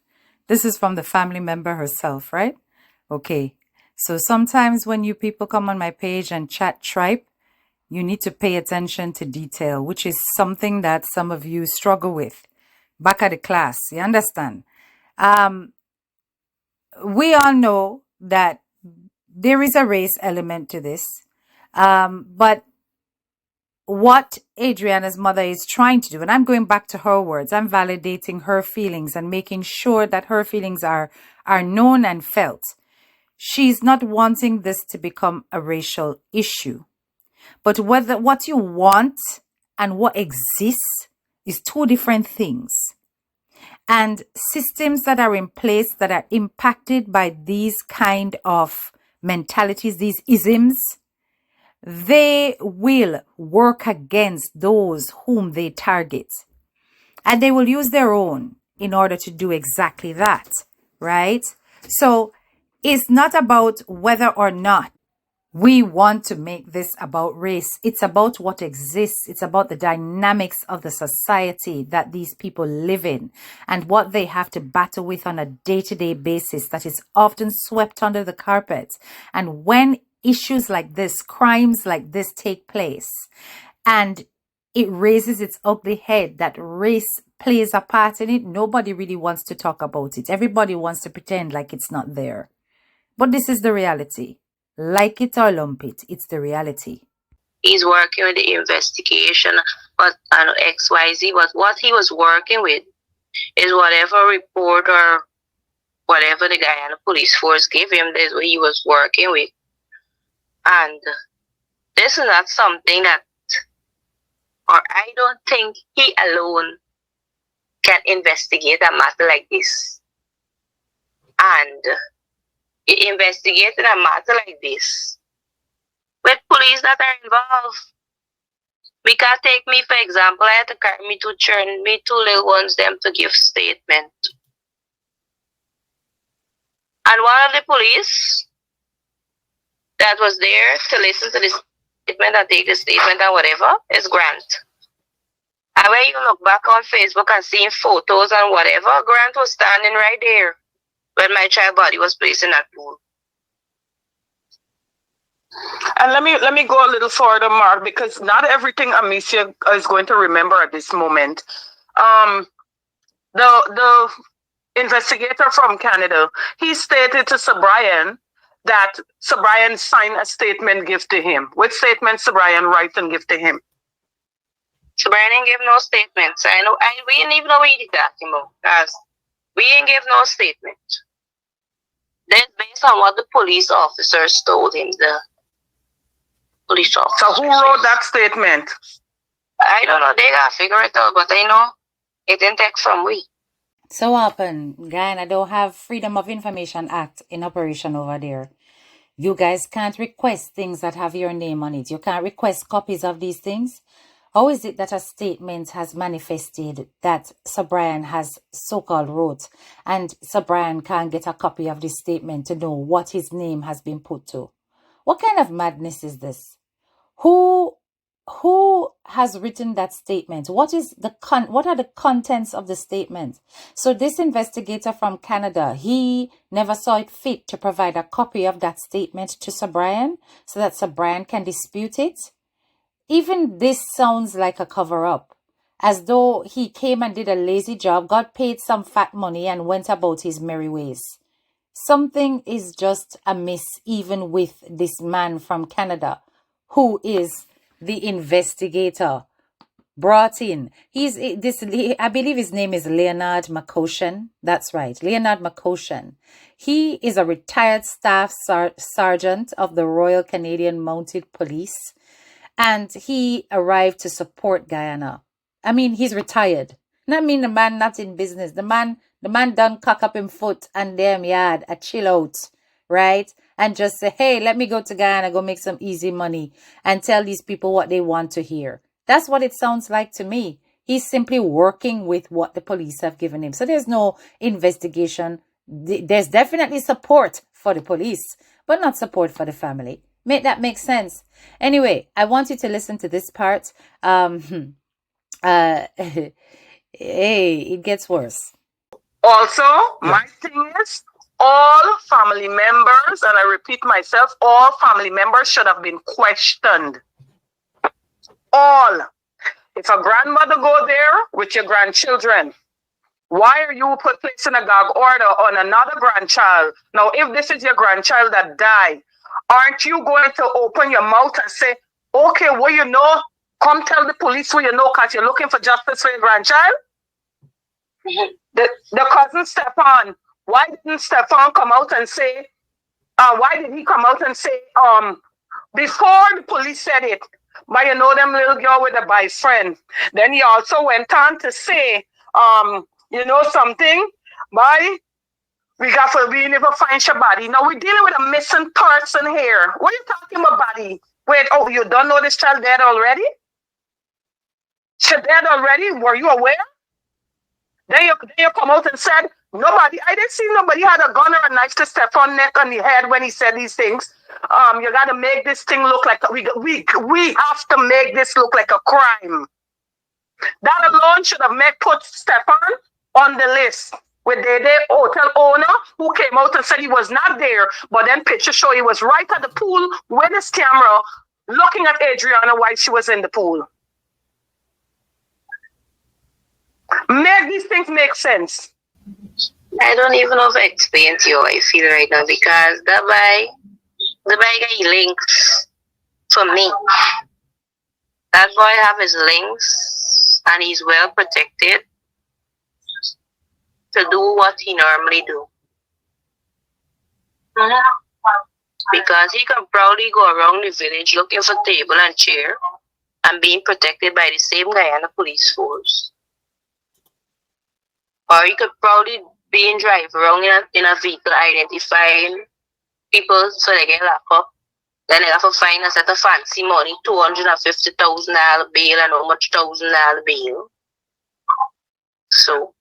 This is from the family member herself, right? Okay. So sometimes when you people come on my page and chat tripe, you need to pay attention to detail, which is something that some of you struggle with back at the class. You understand? We all know that there is a race element to this. But what Adrianna's mother is trying to do, and I'm going back to her words, I'm validating her feelings and making sure that her feelings are known and felt. She's not wanting this to become a racial issue. But whether what you want and what exists is two different things. And systems that are in place that are impacted by these kind of mentalities, these isms, they will work against those whom they target. And they will use their own in order to do exactly that, right? So it's not about whether or not we want to make this about race. It's about what exists. It's about the dynamics of the society that these people live in and what they have to battle with on a day-to-day basis that is often swept under the carpet. And when issues like this, crimes like this take place, and it raises its ugly head that race plays a part in it, nobody really wants to talk about it. Everybody wants to pretend like it's not there. But this is the reality. Like it or lump it, it's the reality. He's working with the investigation, but XYZ. But what he was working with is whatever report or whatever the Guyana Police Force gave him. That's what he was working with, and this is not something that, or I don't think he alone can investigate a matter like this. And investigating a matter like this with police that are involved. We can take me, for example, I had to carry me two little ones them to give statement. And one of the police that was there to listen to the statement and take the statement and whatever is Grant. And when you look back on Facebook and seeing photos and whatever, Grant was standing right there when my child body was placed in that pool. And let me go a little further, Mark, because not everything Amicia is going to remember at this moment. The investigator from Canada, he stated to Sir Brian that Sir Brian signed a statement give to him. Which statement Sir Brian write and give to him? Sir Brian didn't give no statements. We didn't even know what he did talking about, because we didn't give no statement. Then based on what the police officers told him, the police officers. So who wrote that statement? I don't know. They gotta figure it out, but I know it didn't take from we. So often, Guyana don't have Freedom of Information Act in operation over there. You guys can't request things that have your name on it. You can't request copies of these things. How is it that a statement has manifested that Sir Brian has so-called wrote, and Sir Brian can't get a copy of this statement to know what his name has been put to? What kind of madness is this? Who who has written that statement? What are the contents of the statement? So this investigator from Canada, he never saw it fit to provide a copy of that statement to Sir Brian so that Sir Brian can dispute it. Even this sounds like a cover-up, as though he came and did a lazy job, got paid some fat money and went about his merry ways. Something is just amiss even with this man from Canada, who is the investigator brought in. I believe his name is Leonard McCoshen. That's right, Leonard McCoshen. He is a retired staff sergeant of the Royal Canadian Mounted Police, and he arrived to support Guyana. I mean, he's retired. Not mean the man not in business. The man done cock up him foot and them yard a chill out, right? And just say, hey, let me go to Guyana, go make some easy money and tell these people what they want to hear. That's what it sounds like to me. He's simply working with what the police have given him. So there's no investigation. There's definitely support for the police, but not support for the family. Make that make sense? Anyway, I want you to listen to this part. Hey, it gets worse. Also, my thing is, all family members, and I repeat myself, all family members should have been questioned. All. If a grandmother go there with your grandchildren, why are you placing a gag order on another grandchild? Now, if this is your grandchild that died, aren't you going to open your mouth and say, okay, well, you know, come tell the police what you know because you're looking for justice for your grandchild? The cousin Stefan, why didn't Stefan come out and say, why did he come out and say, before the police said it, but you know them little girl with a boyfriend. Then he also went on to say, you know something, boy, we never find your body. Now we're dealing with a missing person here. What are you talking about, body? Wait, oh, you don't know this child dead already? She dead already? Were you aware? Then you come out and said, nobody, I didn't see nobody had a gun or a knife to step on neck on the head when he said these things. You got to make this thing look like, we have to make this look like a crime. That alone should have put Stefan on the list with the hotel owner who came out and said he was not there, but then pictures show he was right at the pool with his camera looking at Adrianna while she was in the pool. Make these things make sense. I don't even know if I explain to you how I feel right now because the guy got links for me. That boy have his links and he's well protected to do what he normally do. Because he can proudly go around the village looking for table and chair and being protected by the same Guyana police force. Or he could probably be in drive around in a vehicle identifying people so they get locked up. Then they have to find a set of fancy money, $250,000 bail and how much $1,000 bail. So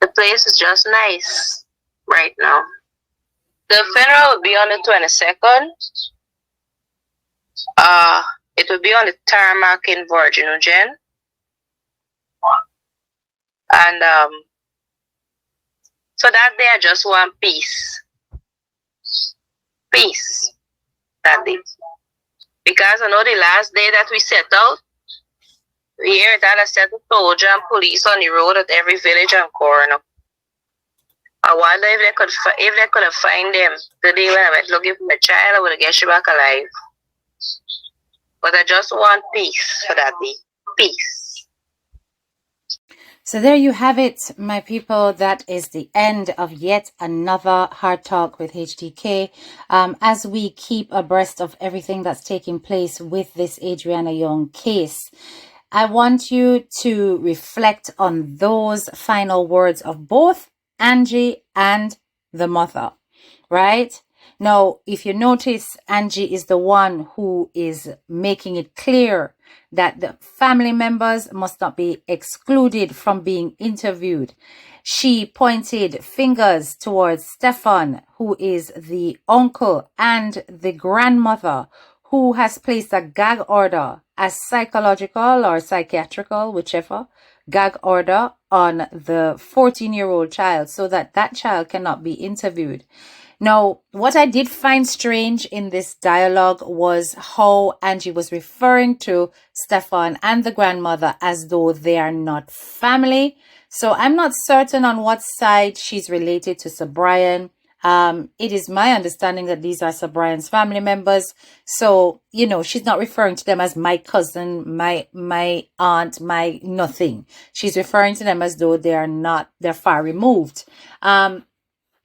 the place is just nice right now. The funeral will be on the 22nd. It will be on the tarmac in Virgin Eugene. And so that day I just want peace. Peace. That day. Because I know the last day that we set out, we hear that a set of soldiers and police on the road at every village and corner. I wonder if they could have find them the day when I went looking for my child, I would have get you back alive. But I just want peace for that day. Peace. So there you have it, my people. That is the end of yet another Hard Talk with HTK. As we keep abreast of everything that's taking place with this Adrianna Young case, I want you to reflect on those final words of both Angie and the mother, right? Now, if you notice, Angie is the one who is making it clear that the family members must not be excluded from being interviewed. She pointed fingers towards Stefan, who is the uncle and the grandmother who has placed a gag order, a psychological or psychiatrical, whichever, gag order on the 14-year-old child so that that child cannot be interviewed. Now, what I did find strange in this dialogue was how Angie was referring to Stefan and the grandmother as though they are not family. So I'm not certain on what side she's related to Sir Brian. It is my understanding that these are Sir Brian's family members. So, you know, she's not referring to them as my cousin, my aunt, my nothing. She's referring to them as though they're far removed.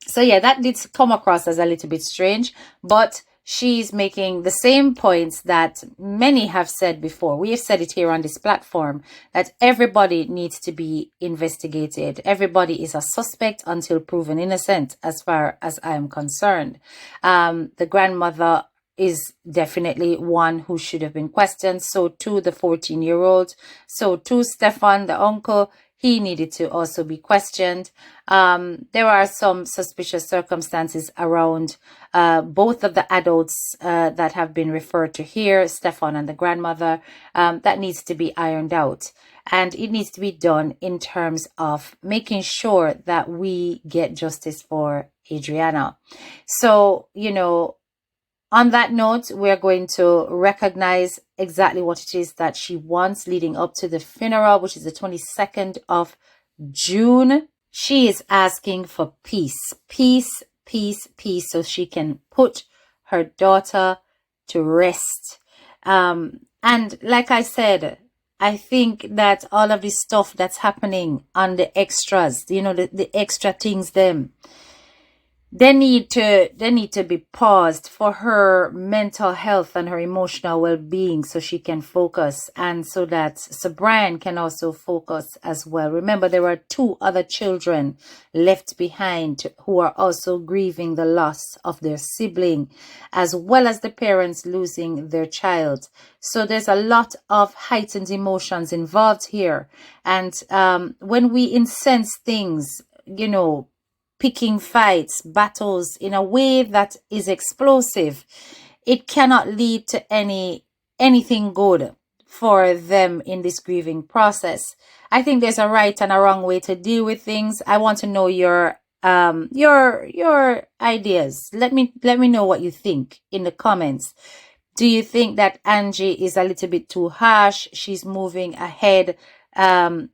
So yeah, that did come across as a little bit strange, but she's making the same points that many have said before. We have said it here on this platform that everybody needs to be investigated. Everybody is a suspect until proven innocent, as far as I am concerned. The grandmother is definitely one who should have been questioned. So too the 14-year-old. So too Stefan, the uncle. He needed to also be questioned. There are some suspicious circumstances around both of the adults that have been referred to here, Stefan and the grandmother, that needs to be ironed out. And it needs to be done in terms of making sure that we get justice for Adrianna. So, you know, on that note, we're going to recognize exactly what it is that she wants leading up to the funeral, which is the 22nd of June. She is asking for peace, peace, peace, peace, so she can put her daughter to rest. And like I said, I think that all of this stuff that's happening on the extras, you know, the extra things, they need to be paused for her mental health and her emotional well-being so she can focus, and so that Sir Brian can also focus as well. Remember, there are 2 other children left behind who are also grieving the loss of their sibling, as well as the parents losing their child. So there's a lot of heightened emotions involved here. And when we incense things, you know, picking fights, battles in a way that is explosive, it cannot lead to anything good for them in this grieving process. I think there's a right and a wrong way to deal with things. I want to know your ideas. Let me know what you think in the comments. Do you think that Angie is a little bit too harsh? She's moving ahead,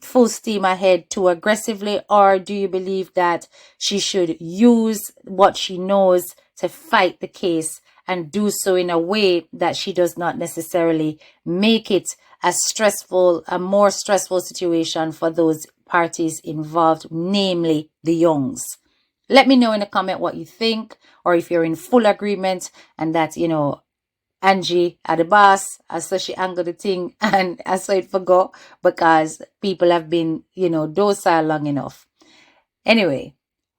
full steam ahead too aggressively? Or do you believe that she should use what she knows to fight the case and do so in a way that she does not necessarily make it a more stressful situation for those parties involved, namely the Younge'S? Let me know in the comment what you think, or if you're in full agreement and that, you know, Angie are the boss. I saw she angled the thing and I saw it forgot because people have been, you know, docile long enough. Anyway,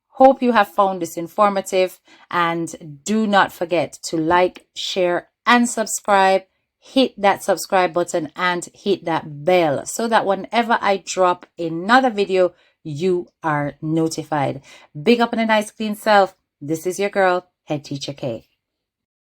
hope you have found this informative, and do not forget to like, share, and subscribe. Hit that subscribe button and hit that bell so that whenever I drop another video, you are notified. Big up on a nice clean self. This is your girl, Head Teacher K.